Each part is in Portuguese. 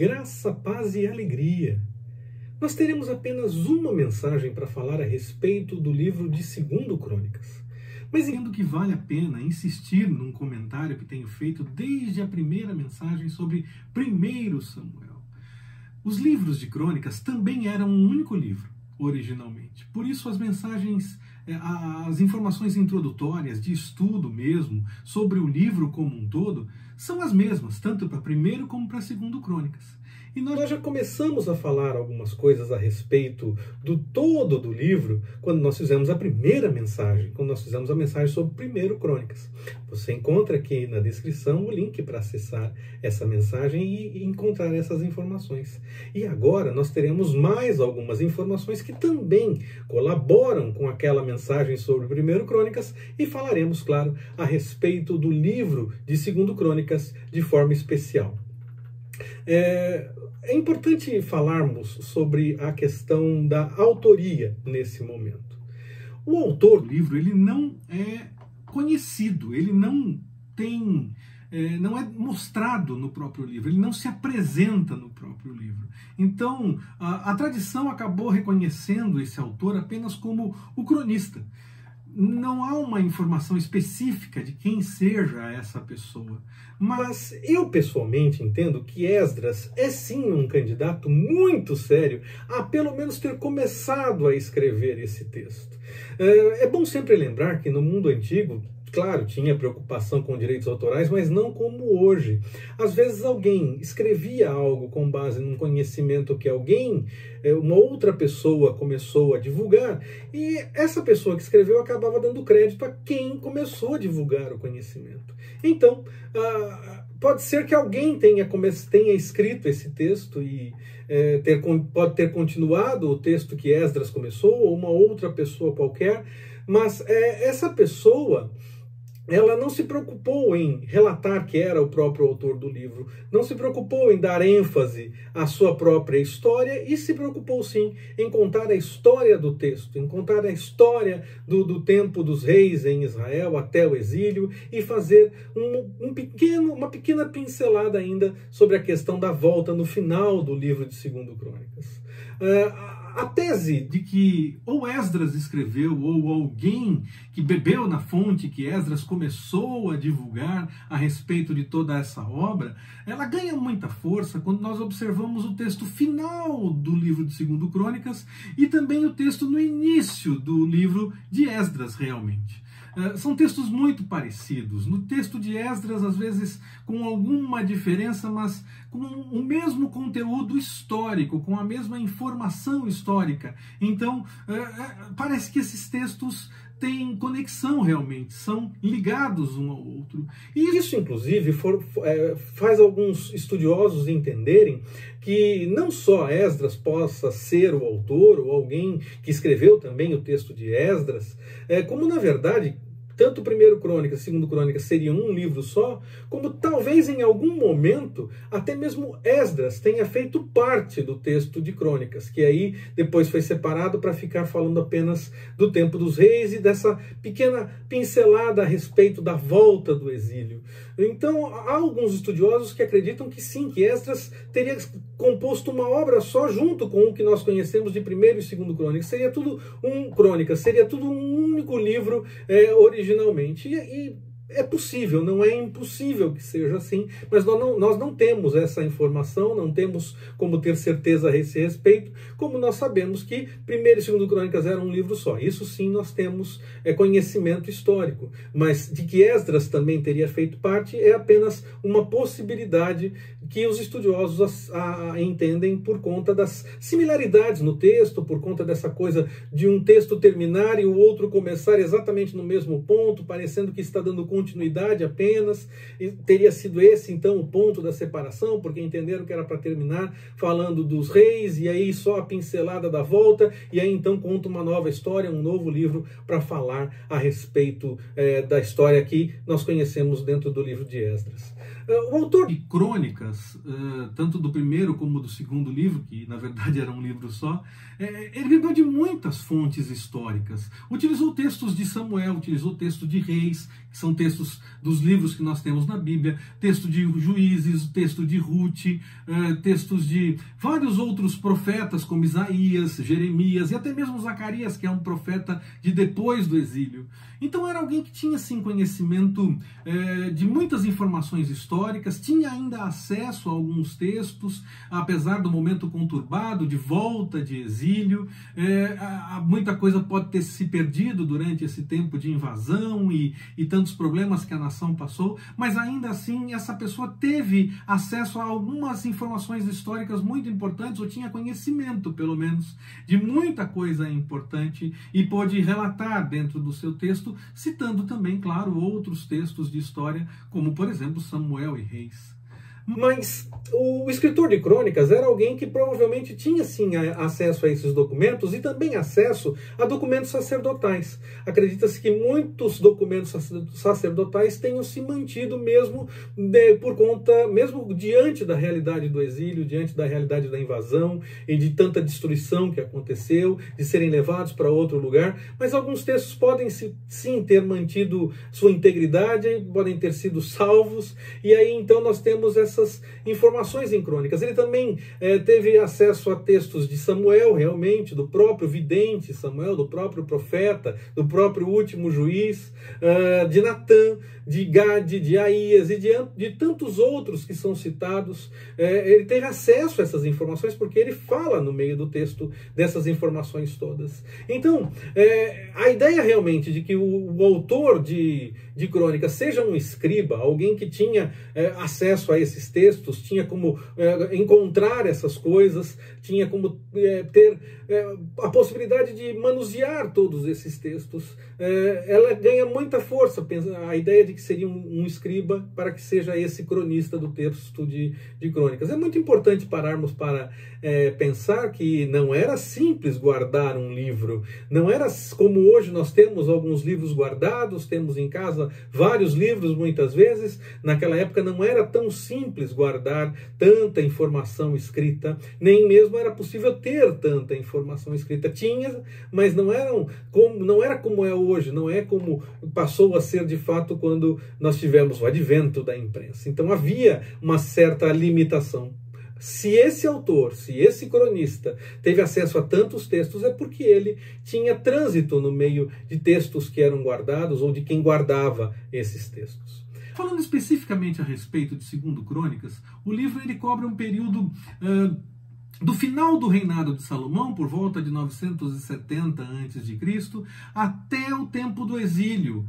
graça, paz e alegria. Nós teremos apenas uma mensagem para falar a respeito do livro de 2 Crônicas. Mas entendo que vale a pena insistir num comentário que tenho feito desde a primeira mensagem sobre 1 Samuel. Os livros de Crônicas também eram um único livro, originalmente. Por isso as mensagens, as informações introdutórias, de estudo mesmo, sobre o livro como um todo, são as mesmas, tanto para 1 como para 2 Crônicas. E nós já começamos a falar algumas coisas a respeito do todo do livro quando nós fizemos a primeira mensagem, quando nós fizemos a mensagem sobre 1 Crônicas. Você encontra aqui na descrição o link para acessar essa mensagem e encontrar essas informações. E agora nós teremos mais algumas informações que também colaboram com aquela mensagem sobre 1 Crônicas e falaremos, claro, a respeito do livro de 2 Crônicas de forma especial. É importante falarmos sobre a questão da autoria nesse momento. O autor do livro, ele não é conhecido, ele não tem, não é mostrado no próprio livro, ele não se apresenta no próprio livro. Então, a tradição acabou reconhecendo esse autor apenas como o cronista. Não há uma informação específica de quem seja essa pessoa. Mas eu pessoalmente entendo que Esdras é sim um candidato muito sério a pelo menos ter começado a escrever esse texto. É bom sempre lembrar que no mundo antigo, claro, tinha preocupação com direitos autorais, mas não como hoje. Às vezes alguém escrevia algo com base num conhecimento que uma outra pessoa começou a divulgar, e essa pessoa que escreveu acabava dando crédito a quem começou a divulgar o conhecimento. Então, pode ser que alguém tenha escrito esse texto e pode ter continuado o texto que Esdras começou, ou uma outra pessoa qualquer, mas essa pessoa, ela não se preocupou em relatar que era o próprio autor do livro, não se preocupou em dar ênfase à sua própria história e se preocupou sim em contar a história do texto, em contar a história do tempo dos reis em Israel até o exílio e fazer uma pequena pincelada ainda sobre a questão da volta no final do livro de 2 Crônicas. A tese de que ou Esdras escreveu ou alguém que bebeu na fonte que Esdras começou a divulgar a respeito de toda essa obra, ela ganha muita força quando nós observamos o texto final do livro de 2 Crônicas e também o texto no início do livro de Esdras realmente. São textos muito parecidos. No texto de Esdras, às vezes com alguma diferença, mas com o mesmo conteúdo histórico, com a mesma informação histórica. Então, parece que esses textos têm conexão realmente, são ligados um ao outro. E isso, inclusive, faz alguns estudiosos entenderem que não só Esdras possa ser o autor, ou alguém que escreveu também o texto de Esdras, como, na verdade, tanto 1 Crônicas e 2 Crônicas seriam um livro só, como talvez em algum momento até mesmo Esdras tenha feito parte do texto de Crônicas, que aí depois foi separado para ficar falando apenas do tempo dos reis e dessa pequena pincelada a respeito da volta do exílio. Então há alguns estudiosos que acreditam que sim, que Esdras teria composto uma obra só junto com o que nós conhecemos de 1 e 2 Crônicas. Seria tudo Crônicas, seria tudo um único livro originalmente. E é possível, não é impossível que seja assim, mas nós não temos essa informação, não temos como ter certeza a esse respeito, como nós sabemos que 1 e 2 Crônicas eram um livro só. Isso sim nós temos conhecimento histórico, mas de que Esdras também teria feito parte é apenas uma possibilidade que os estudiosos entendem por conta das similaridades no texto, por conta dessa coisa de um texto terminar e o outro começar exatamente no mesmo ponto, parecendo que está dando continuidade apenas, e teria sido esse então o ponto da separação, porque entenderam que era para terminar falando dos reis, e aí só a pincelada da volta, e aí então conta uma nova história, um novo livro para falar a respeito da história que nós conhecemos dentro do livro de Esdras. O autor de Crônicas, tanto do primeiro como do segundo livro, que na verdade era um livro só, ele bebeu de muitas fontes históricas. Utilizou textos de Samuel, utilizou textos de Reis, que são textos dos livros que nós temos na Bíblia, texto de Juízes, texto de Ruth, textos de vários outros profetas, como Isaías, Jeremias e até mesmo Zacarias, que é um profeta de depois do exílio. Então era alguém que tinha, sim, conhecimento de muitas informações históricas, tinha ainda acesso a alguns textos, apesar do momento conturbado, de volta de exílio. Muita coisa pode ter se perdido durante esse tempo de invasão e tantos problemas que a nação passou, mas ainda assim essa pessoa teve acesso a algumas informações históricas muito importantes, ou tinha conhecimento, pelo menos, de muita coisa importante e pôde relatar dentro do seu texto, citando também, claro, outros textos de história, como, por exemplo, Samuel e Reis. Mas o escritor de crônicas era alguém que provavelmente tinha, sim, acesso a esses documentos e também acesso a documentos sacerdotais. Acredita-se que muitos documentos sacerdotais tenham se mantido mesmo por conta, mesmo diante da realidade do exílio, diante da realidade da invasão e de tanta destruição que aconteceu, de serem levados para outro lugar. Mas alguns textos podem, sim, ter mantido sua integridade, podem ter sido salvos, e aí então nós temos essas informações em crônicas. Ele também teve acesso a textos de Samuel, realmente, do próprio vidente Samuel, do próprio profeta, do próprio último juiz, de Natã, de Gade, de Aías e de tantos outros que são citados. Ele teve acesso a essas informações porque ele fala no meio do texto dessas informações todas. Então, a ideia realmente de que o autor de crônicas seja um escriba, alguém que tinha acesso a esses textos, tinha como encontrar essas coisas, tinha como ter a possibilidade de manusear todos esses textos, ela ganha muita força, a ideia de que seria um escriba para que seja esse cronista do texto de crônicas. É muito importante pararmos para pensar que não era simples guardar um livro, não era como hoje nós temos alguns livros guardados, temos em casa vários livros muitas vezes. Naquela época não era tão simples guardar tanta informação escrita, nem mesmo era possível ter tanta informação escrita. Tinha, mas não era como é hoje, não é como passou a ser de fato quando nós tivemos o advento da imprensa. Então havia uma certa limitação. Se esse autor, se esse cronista teve acesso a tantos textos, é porque ele tinha trânsito no meio de textos que eram guardados ou de quem guardava esses textos. Falando especificamente a respeito de 2 Crônicas, o livro ele cobre um período do final do reinado de Salomão, por volta de 970 a.C., até o tempo do exílio,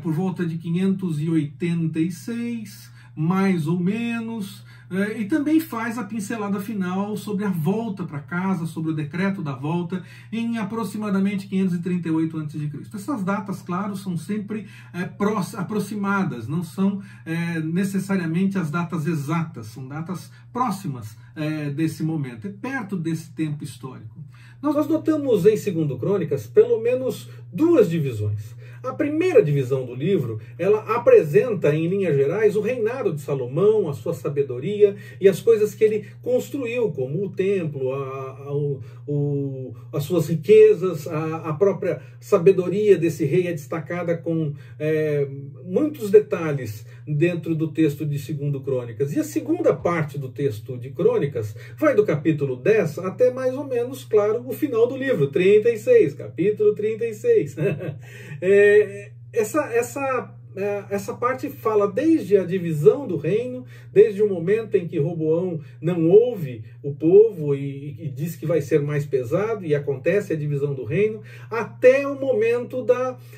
por volta de 586, mais ou menos, e também faz a pincelada final sobre a volta para casa, sobre o decreto da volta, em aproximadamente 538 a.C. Essas datas, claro, são sempre aproximadas, não são necessariamente as datas exatas, são datas próximas desse momento, é perto desse tempo histórico. Nós notamos em 2 Crônicas pelo menos 2 divisões. A primeira divisão do livro, ela apresenta, em linhas gerais, o reinado de Salomão, a sua sabedoria e as coisas que ele construiu, como o templo, as suas riquezas, a própria sabedoria desse rei é destacada com muitos detalhes dentro do texto de 2 Crônicas. E a segunda parte do texto de Crônicas vai do capítulo 10 até mais ou menos, claro, o final do livro, 36, capítulo 36. Essa parte fala desde a divisão do reino, desde o momento em que Roboão não ouve o povo e diz que vai ser mais pesado, e acontece a divisão do reino, até o momento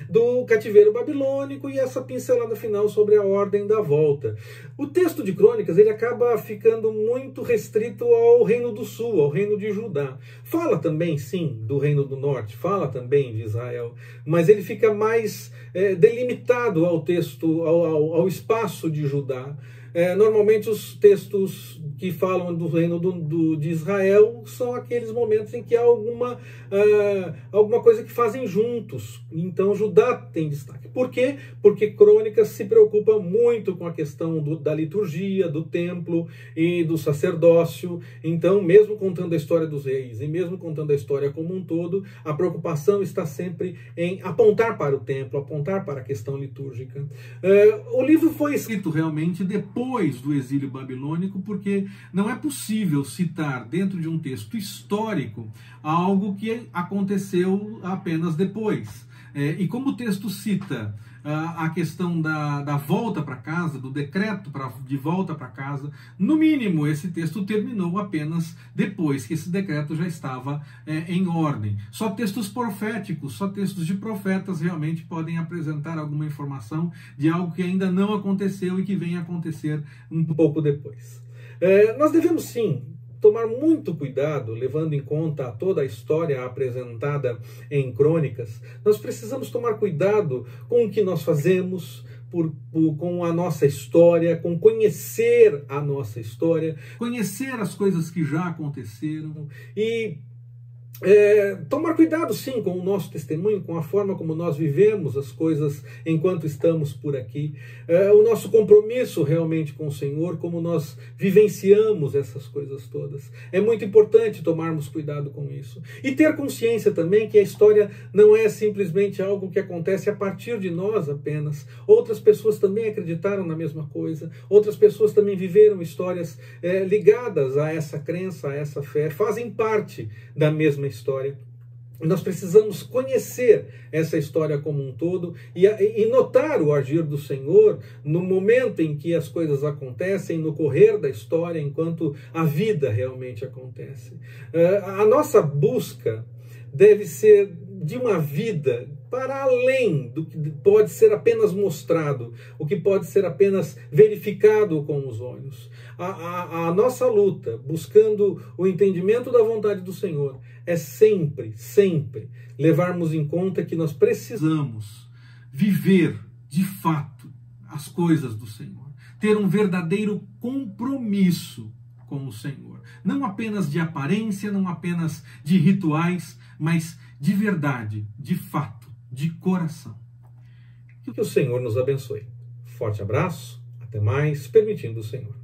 do cativeiro babilônico e essa pincelada final sobre a ordem da volta. O texto de Crônicas ele acaba ficando muito restrito ao reino do sul, ao reino de Judá. Fala também, sim, do reino do norte, fala também de Israel, mas ele fica mais delimitado ao texto, ao espaço de Judá. Normalmente os textos que falam do reino de Israel são aqueles momentos em que há alguma coisa que fazem juntos. Então Judá tem destaque. Por quê? Porque Crônicas se preocupa muito com a questão da liturgia, do templo e do sacerdócio. Então, mesmo contando a história dos reis e mesmo contando a história como um todo, a preocupação está sempre em apontar para o templo, apontar para a questão litúrgica. O livro foi escrito realmente depois do exílio babilônico, porque não é possível citar dentro de um texto histórico algo que aconteceu apenas depois. E como o texto cita a questão da volta para casa, do decreto de volta para casa, no mínimo esse texto terminou apenas depois que esse decreto já estava em ordem. Só textos proféticos, só textos de profetas realmente podem apresentar alguma informação de algo que ainda não aconteceu e que vem a acontecer um pouco depois. Nós devemos sim tomar muito cuidado, levando em conta toda a história apresentada em Crônicas. Nós precisamos tomar cuidado com o que nós fazemos, com a nossa história, com conhecer a nossa história, conhecer as coisas que já aconteceram e tomar cuidado sim com o nosso testemunho, com a forma como nós vivemos as coisas enquanto estamos por aqui, o nosso compromisso realmente com o Senhor, como nós vivenciamos essas coisas todas. É muito importante tomarmos cuidado com isso e ter consciência também que a história não é simplesmente algo que acontece a partir de nós apenas. Outras pessoas também acreditaram na mesma coisa, outras pessoas também viveram histórias ligadas a essa crença, a essa fé, fazem parte da mesma história. Nós precisamos conhecer essa história como um todo e notar o agir do Senhor no momento em que as coisas acontecem, no correr da história, enquanto a vida realmente acontece. A nossa busca deve ser de uma vida para além do que pode ser apenas mostrado, o que pode ser apenas verificado com os olhos. A nossa luta, buscando o entendimento da vontade do Senhor, é sempre, sempre levarmos em conta que nós precisamos viver, de fato, as coisas do Senhor. Ter um verdadeiro compromisso com o Senhor. Não apenas de aparência, não apenas de rituais, mas de verdade, de fato, de coração. Que o Senhor nos abençoe. Forte abraço, até mais, permitindo o Senhor.